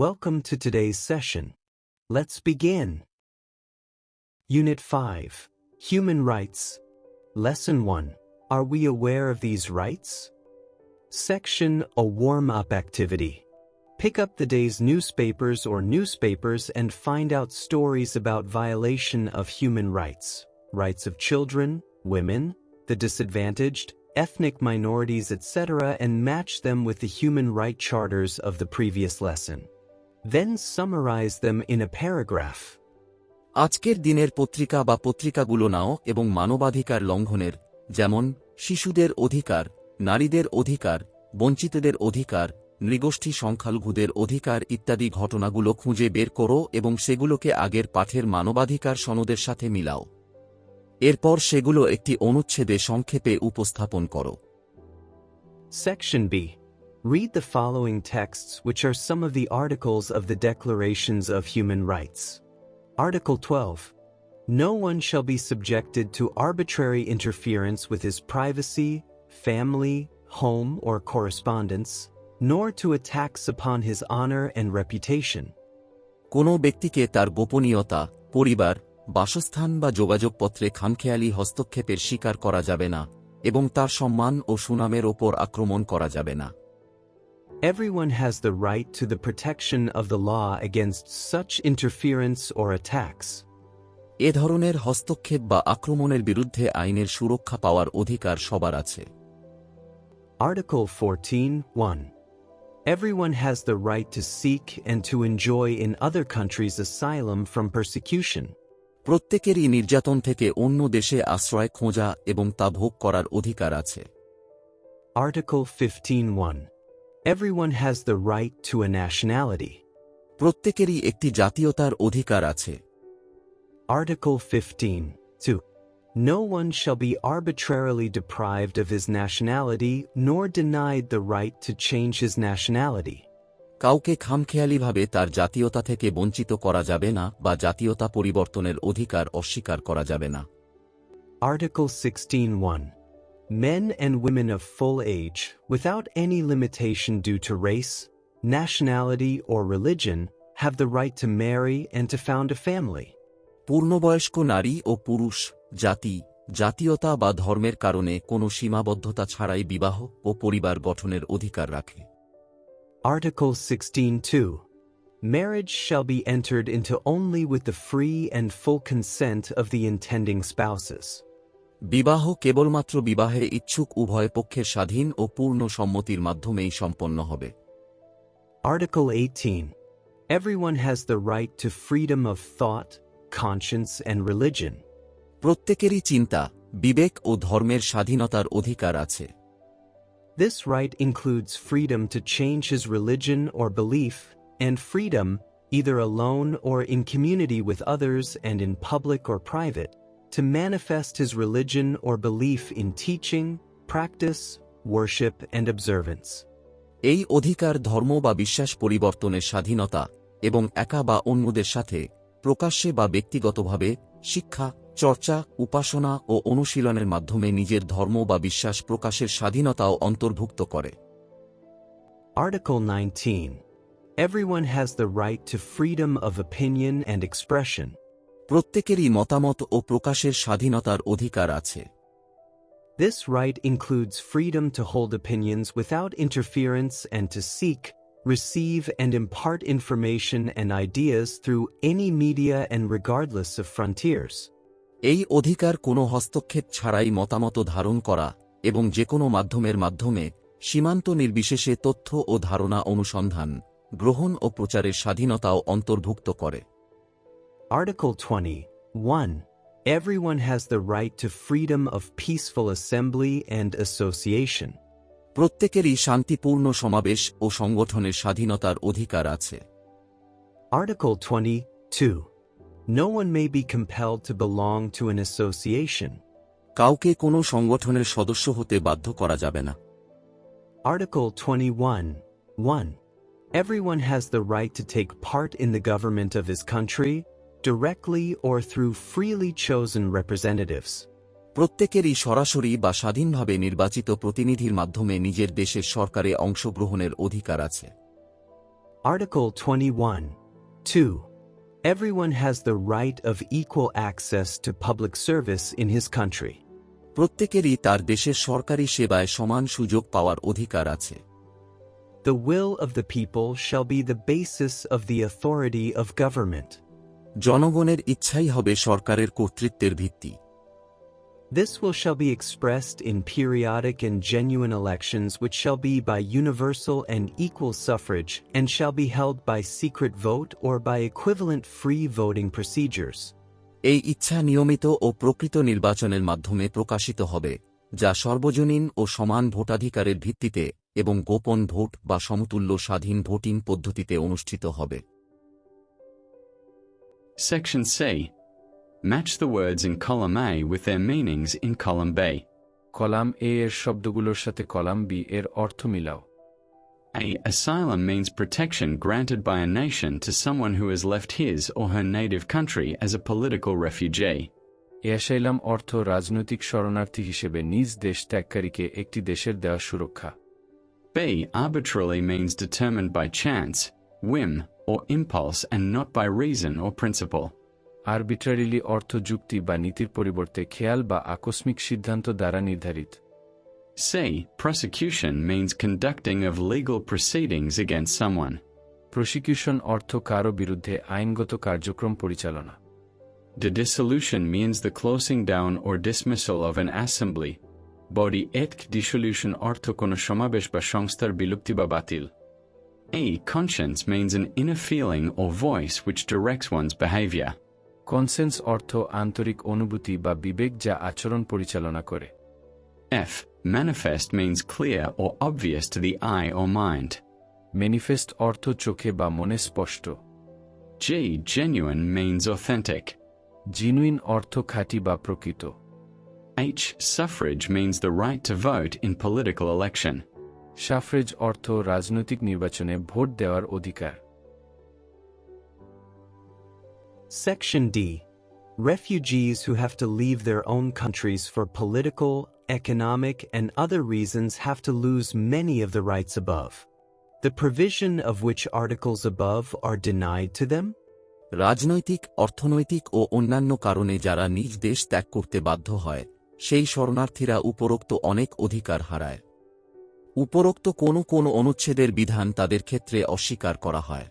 Welcome to today's session. Let's begin. Unit 5, Human Rights. Lesson 1. Are we aware of these rights? Section, a warm-up activity. Pick up the day's newspapers and find out stories about violation of human rights, rights of children, women, the disadvantaged, ethnic minorities, etc., and match them with the human right charters of the previous lesson. Then summarize them in a paragraph. আজকের দিনের পত্রিকা বা পত্রিকাগুলো নাও এবং মানবাধিকার লঙ্ঘনের, যেমন শিশুদের অধিকার, নারীদের অধিকার, বঞ্চিতদের অধিকার, নৃগোষ্ঠী সংখ্যালঘুদের অধিকার ইত্যাদি ঘটনাগুলো খুঁজে বের করো এবং সেগুলোকে আগের পাঠের মানবাধিকার সনদের সাথে মিলাও। এরপর সেগুলো একটি অনুচ্ছেদে সংক্ষেপে উপস্থাপন করো। Section B. Read the following texts, which are some of the articles of the Declarations of Human Rights. Article 12. No one shall be subjected to arbitrary interference with his privacy, family, home, or correspondence, nor to attacks upon his honor and reputation. কোনো ব্যক্তিকে তার গোপনীয়তা, পরিবার, বাসস্থান বা যোগাযোগপত্রে খামখেয়ালি হস্তক্ষেপের শিকার করা যাবে না এবং তার সম্মান ও সুনামের ওপর আক্রমণ করা যাবে না। Everyone has the right to the protection of the law against such interference or attacks. এ ধরনের হস্তক্ষেপ বা আক্রমণের বিরুদ্ধে আইনের সুরক্ষা পাওয়ার অধিকার সবার আছে। Article 14(1). Everyone has the right to seek and to enjoy in other countries asylum from persecution. প্রত্যেকেরই নির্যাতন থেকে অন্য দেশে আশ্রয় খোঁজা এবং তা ভোগ করার অধিকার আছে। Article 15(1). Everyone has the right to a nationality. প্রত্যেকেরই একটি জাতীয়তার অধিকার আছে। Article 15(2). No one shall be arbitrarily deprived of his nationality nor denied the right to change his nationality. কাউকে খামখেয়ালিভাবে তার জাতীয়তা থেকে বঞ্চিত করা যাবে না বা জাতীয়তা পরিবর্তনের অধিকার অস্বীকার করা যাবে না। Article 16(1). Men and women of full age, without any limitation due to race, nationality, or religion, have the right to marry and to found a family. পূর্ণবয়স্ক নারী ও পুরুষ, জাতি, জাতীয়তা বা ধর্মের কারণে কোনো সীমাবদ্ধতা ছাড়াই বিবাহ ও পরিবার গঠনের অধিকার রাখে। Article 16(2). Marriage shall be entered into only with the free and full consent of the intending spouses. বিবাহ কেবলমাত্র বিবাহে ইচ্ছুক উভয় পক্ষের স্বাধীন ও পূর্ণ সম্মতির মাধ্যমেই সম্পন্ন হবে। Article 18. Everyone has the right to freedom of thought, conscience, and religion. প্রত্যেকেরই চিন্তা, বিবেক ও ধর্মের স্বাধীনতার অধিকার আছে। This right includes freedom to change his religion or belief, and freedom, either alone or in community with others and in public or private, to manifest his religion or belief in teaching, practice, worship, and observance. এই অধিকার ধর্ম বা বিশ্বাস পরিবর্তনের স্বাধীনতা এবং একা বা অন্যদের সাথে প্রকাশ্যে বা ব্যক্তিগতভাবে শিক্ষা, চর্চা, উপাসনা ও অনুশীলনের মাধ্যমে নিজের ধর্ম বা বিশ্বাস প্রকাশের স্বাধীনতাও অন্তর্ভুক্ত করে। Article 19. Everyone has the right to freedom of opinion and expression. প্রত্যেকেরই মতামত ও প্রকাশের স্বাধীনতার অধিকার আছে। This right includes freedom to hold opinions without interference and to seek, receive, and impart information and ideas through any media and regardless of frontiers. এই অধিকার কোনো হস্তক্ষেপ ছাড়াই মতামত ধারণ করা এবং যে কোনো মাধ্যমের মাধ্যমে সীমান্ত নির্বিশেষে তথ্য ও ধারণা অনুসন্ধান, গ্রহণ ও প্রচারের স্বাধীনতাও অন্তর্ভুক্ত করে। Article 21. Everyone has the right to freedom of peaceful assembly and association. প্রত্যেকেরই শান্তিপূর্ণ সমাবেশ ও সংগঠনের স্বাধীনতার অধিকার আছে। Article 22. No one may be compelled to belong to an association. কাউকে কোনো সংগঠনের সদস্য হতে বাধ্য করা যাবে না। Article 21(1). Everyone has the right to take part in the government of his country, directly or through freely chosen representatives. প্রত্যেকেরই সরাসরি বা স্বাধীনভাবে নির্বাচিত প্রতিনিধির মাধ্যমে নিজের দেশের সরকারে অংশগ্রহণের অধিকার আছে। Article 21. 2. Everyone has the right of equal access to public service in his country. প্রত্যেকেরই তার দেশের সরকারি সেবায় সমান সুযোগ পাওয়ার অধিকার আছে। The will of the people shall be the basis of the authority of government. জনগণের ইচ্ছাই হবে সরকারের কর্তৃত্বের ভিত্তি। This will shall be expressed in periodic and genuine elections which shall be by universal and equal suffrage and shall be held by secret vote or by equivalent free voting procedures. এই ইচ্ছা নিয়মিত ও প্রকৃত নির্বাচনের মাধ্যমে প্রকাশিত হবে, যা সর্বজনীন ও সমান ভোটাধিকারের ভিত্তিতে এবং গোপন ভোট বা সমতুল্য স্বাধীন ভোটিং পদ্ধতিতে অনুষ্ঠিত হবে। Section C. Match the words in column A with their meanings in column B. Column A এর শব্দগুলোর সাথে কলাম B এর অর্থ মিলাও। A. Asylum means protection granted by a nation to someone who has left his or her native country as a political refugee. Asylum অর্থ রাজনৈতিক শরণার্থী হিসেবে নিজ দেশ ত্যাগকারীকে একটি দেশের দেওয়া সুরক্ষা। B. Arbitrarily means determined by chance, whim, or impulse and not by reason or principle. আরবিট্রারিলি অর্থ যুক্তি বা নীতির পরিবর্তে খেয়াল বা আকস্মিক সিদ্ধান্ত দ্বারা নির্ধারিত। C. Prosecution means conducting of legal proceedings against someone. Prosecution অর্থ কারো বিরুদ্ধে আইনগত কার্যক্রম পরিচালনা। The dissolution means the closing down or dismissal of an assembly. Body et dissolution অর্থ কোন সমাবেশ বা সংস্থার বিলুপ্তি বা বাতিল। A. Conscience means an inner feeling or voice which directs one's behavior. Conscience অর্থ আন্তরিক অনুভূতি বা বিবেক যা আচরণ পরিচালনা করে। F. Manifest means clear or obvious to the eye or mind. Manifest অর্থ চোখে বা মনে স্পষ্ট। G. Genuine means authentic. Genuine অর্থ খাঁটি বা প্রকৃত। H. Suffrage means the right to vote in political election. সাফ্রেজ অর্থ রাজনৈতিক নির্বাচনে ভোট দেওয়ার অধিকার। Section D. Refugees who have to leave their own countries for political, economic, and other reasons have to lose many of the rights above. The provision of which articles above are denied to them? রাজনৈতিক, অর্থনৈতিক ও অন্যান্য কারণে যারা নিজ দেশ ত্যাগ করতে বাধ্য হয়, সেই শরণার্থীরা উপরোক্ত অনেক অধিকার হারায়। উপরোক্ত কোনো অনুচ্ছেদের বিধান তাদের ক্ষেত্রে অস্বীকার করা হয়।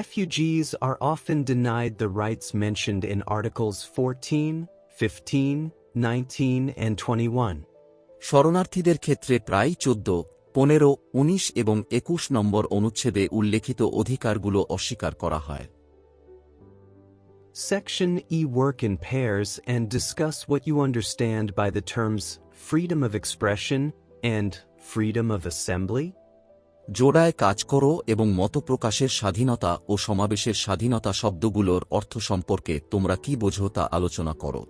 Refugees are often denied the rights mentioned in Articles 14, 15, 19, and 21. শরণার্থীদের ক্ষেত্রে প্রায় 14, 15, 19 এবং 21 নম্বর অনুচ্ছেদে উল্লেখিত অধিকারগুলো অস্বীকার করা হয়। Section E. Work in pairs and discuss what you understand by the terms freedom of expression and freedom of assembly. জোড়ায় কাজ করো এবং মত প্রকাশের স্বাধীনতা ও সমাবেশের স্বাধীনতা শব্দগুলোর অর্থ সম্পর্কে তোমরা কি বোঝো তা আলোচনা করো।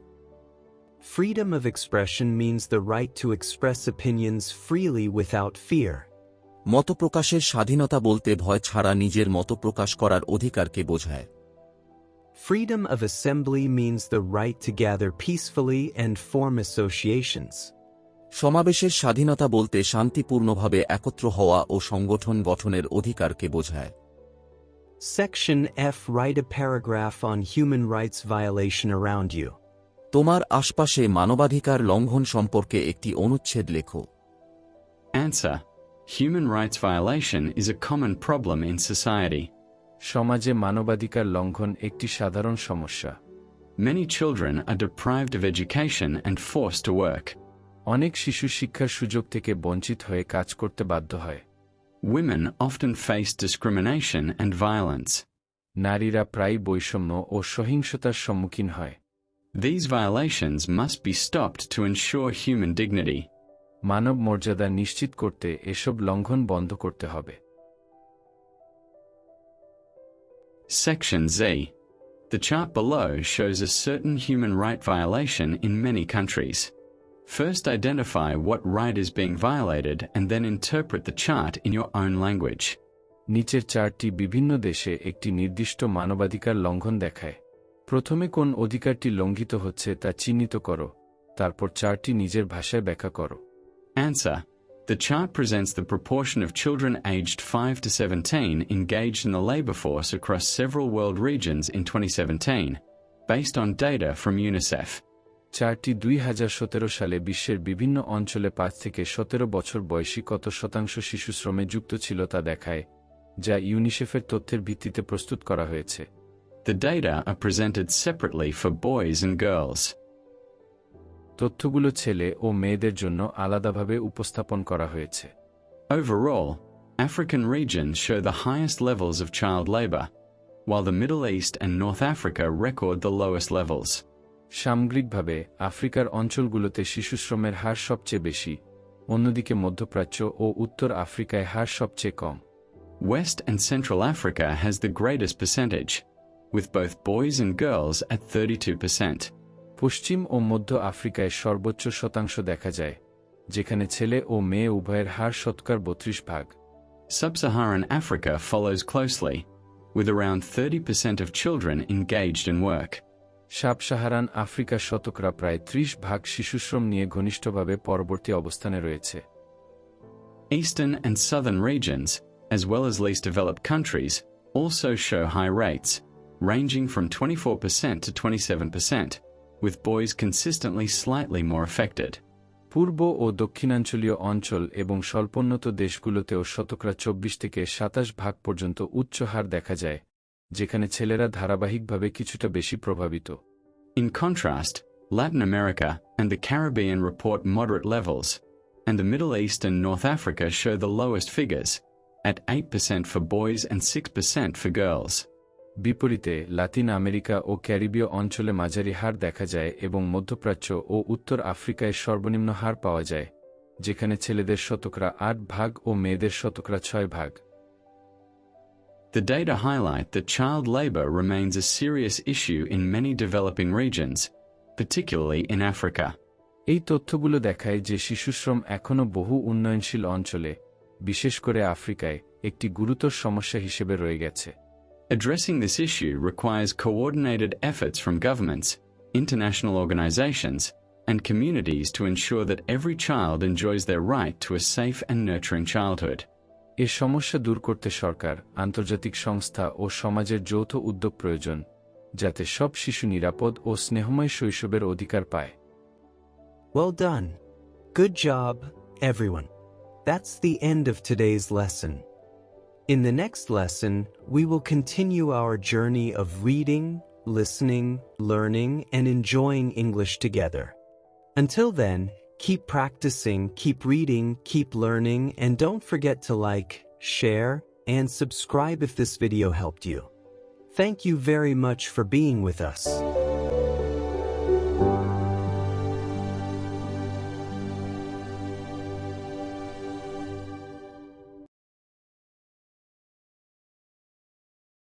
Freedom of expression means the right to express opinions freely without fear. মত প্রকাশের স্বাধীনতা বলতে ভয় ছাড়া নিজের মত প্রকাশ করার অধিকারকে বোঝায়। Freedom of assembly means the right to gather peacefully and form associations. সমাবেশের স্বাধীনতা বলতে শান্তিপূর্ণভাবে একত্র হওয়া ও সংগঠন গঠনের অধিকারকে বোঝায়। Section F. Write a paragraph on human rights violation around you. তোমার আশপাশে মানবাধিকার লঙ্ঘন সম্পর্কে একটি অনুচ্ছেদ লেখো। Answer. Human rights violation is a common problem in society. সমাজে মানবাধিকার লঙ্ঘন একটি সাধারণ সমস্যা। Many children are deprived of education and forced to work. অনেক শিশু শিক্ষার সুযোগ থেকে বঞ্চিত হয়ে কাজ করতে বাধ্য হয়। Women often face discrimination and violence. নারীরা প্রায় বৈষম্য ও সহিংসতার সম্মুখীন হয়। These violations must be stopped to ensure human dignity. মানব মর্যাদা নিশ্চিত করতে এসব লঙ্ঘন বন্ধ করতে হবে। Section Z. The chart below shows a certain human right violation in many countries. First identify what right is being violated and then interpret the chart in your own language. নিচের চারটি বিভিন্ন দেশে একটি নির্দিষ্ট মানবাধিকার লঙ্ঘন দেখায়। প্রথমে কোন অধিকারটি লঙ্ঘিত হচ্ছে তা চিহ্নিত করো, তারপর চারটি নিজের ভাষায় ব্যাখ্যা করো। Answer. The chart presents the proportion of children aged 5 to 17 engaged in the labor force across several world regions in 2017, based on data from UNICEF. চারটি 2017 সালে বিশ্বের বিভিন্ন অঞ্চলে 5 থেকে 17 বছর বয়সী কত শতাংশ শিশু শ্রমে যুক্ত ছিল তা দেখায়, যা ইউনিসেফের তথ্যের ভিত্তিতে প্রস্তুত করা হয়েছে। The data are presented separately for boys and girls. তথ্যগুলো ছেলে ও মেয়েদের জন্য আলাদাভাবে উপস্থাপন করা হয়েছে। Overall, African regions show the highest levels of child labor, while the Middle East and North Africa record the lowest levels. সামগ্রিকভাবে আফ্রিকার অঞ্চলগুলোতে শিশুশ্রমের হার সবচেয়ে বেশি, অন্যদিকে মধ্যপ্রাচ্য ও উত্তর আফ্রিকায় হার সবচেয়ে কম। West and Central Africa has the greatest percentage, with both boys and girls at 32%. পশ্চিম ও মধ্য আফ্রিকায় সর্বোচ্চ শতাংশ দেখা যায়, যেখানে ছেলে ও মেয়ে উভয়ের হার শতকরা 32%। Sub-Saharan Africa follows closely, with around 30% of children engaged in work. Sub Saharan Africa শতকরা প্রায় 30% শিশুশ্রম নিয়ে ঘনিষ্ঠভাবে পরবর্তী অবস্থানে রয়েছে। Eastern and southern regions, as well as least developed countries, also show high rates, ranging from 24% to 27%, with boys consistently slightly more affected. পূর্ব ও দক্ষিণাঞ্চলীয় অঞ্চল এবং স্বল্পোন্নত দেশগুলোতেও শতকরা 24 থেকে 27% পর্যন্ত উচ্চ হার দেখা যায়, যেখানে ছেলেরা ধারাবাহিকভাবে কিছুটা বেশি প্রভাবিত। In contrast, Latin America and the Caribbean report moderate levels, and the Middle East and North Africa show the lowest figures, at 8% for boys and 6% for girls. বিপরীতে লাতিন আমেরিকা ও ক্যারিবীয় অঞ্চলে মাঝারি হার দেখা যায় এবং মধ্যপ্রাচ্য ও উত্তর আফ্রিকায় সর্বনিম্ন হার পাওয়া যায়, যেখানে ছেলেদের শতকরা 8% ও মেয়েদের শতকরা 6%। The data highlight that child labor remains a serious issue in many developing regions, particularly in Africa. এই তথ্যগুলো দেখায় যে শিশুশ্রম এখনও বহু উন্নয়নশীল অঞ্চলে, বিশেষ করে আফ্রিকায়, একটি গুরুতর সমস্যা হিসেবে রয়ে গেছে। Addressing this issue requires coordinated efforts from governments, international organizations, and communities to ensure that every child enjoys their right to a safe and nurturing childhood. এ সমস্যা দূর করতে সরকার, আন্তর্জাতিক সংস্থা ও সমাজের যৌথ উদ্যোগ প্রয়োজন, যাতে সব শিশু নিরাপদ ও স্নেহময় শৈশবের অধিকার পায়। Well done. Good job, everyone. That's the end of today's lesson. In the next lesson, we will continue our journey of reading, listening, learning, and enjoying English together. Until then, keep practicing, keep reading, keep learning, and don't forget to like, share, and subscribe if this video helped you. Thank you very much for being with us.